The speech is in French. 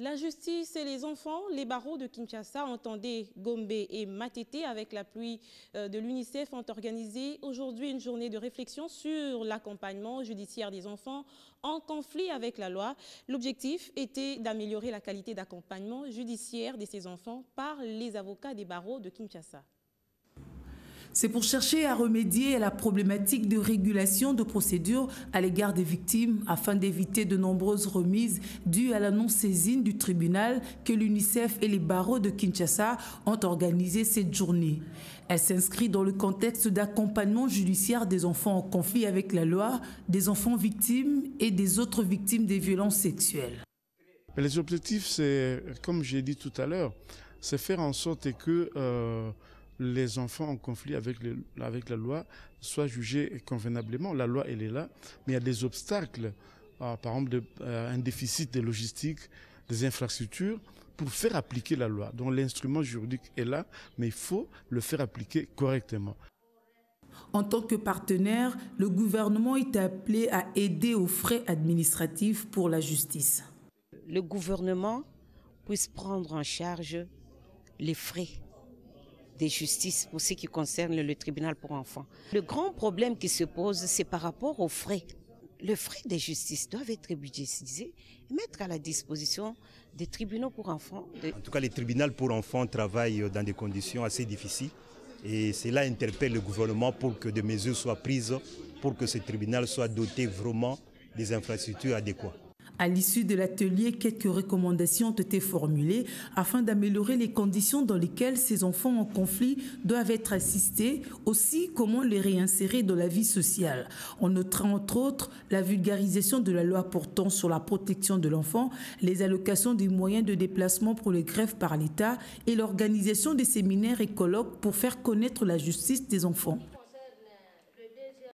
La justice et les enfants, les barreaux de Kinshasa, Entendé, Gombe et Matete, avec l'appui de l'UNICEF, ont organisé aujourd'hui une journée de réflexion sur l'accompagnement judiciaire des enfants en conflit avec la loi. L'objectif était d'améliorer la qualité d'accompagnement judiciaire de ces enfants par les avocats des barreaux de Kinshasa. C'est pour chercher à remédier à la problématique de régulation de procédures à l'égard des victimes afin d'éviter de nombreuses remises dues à la non-saisine du tribunal que l'UNICEF et les barreaux de Kinshasa ont organisé cette journée. Elle s'inscrit dans le contexte d'accompagnement judiciaire des enfants en conflit avec la loi, des enfants victimes et des autres victimes des violences sexuelles. Les objectifs, c'est, comme j'ai dit tout à l'heure, c'est faire en sorte que les enfants en conflit avec la loi soient jugés convenablement. La loi, elle est là, mais il y a des obstacles, par exemple un déficit de logistique, des infrastructures, pour faire appliquer la loi. Donc l'instrument juridique est là, mais il faut le faire appliquer correctement. En tant que partenaire, le gouvernement est appelé à aider aux frais administratifs pour la justice. Le gouvernement puisse prendre en charge les frais de justice pour ce qui concerne le tribunal pour enfants. Le grand problème qui se pose, c'est par rapport aux frais. Les frais de justice doivent être budgétisés et mettre à la disposition des tribunaux pour enfants. En tout cas, les tribunaux pour enfants travaillent dans des conditions assez difficiles et cela interpelle le gouvernement pour que des mesures soient prises pour que ce tribunal soit doté vraiment des infrastructures adéquates. À l'issue de l'atelier, quelques recommandations ont été formulées afin d'améliorer les conditions dans lesquelles ces enfants en conflit doivent être assistés, aussi comment les réinsérer dans la vie sociale. On notera entre autres la vulgarisation de la loi portant sur la protection de l'enfant, les allocations des moyens de déplacement pour les greffes par l'État et l'organisation des séminaires et colloques pour faire connaître la justice des enfants.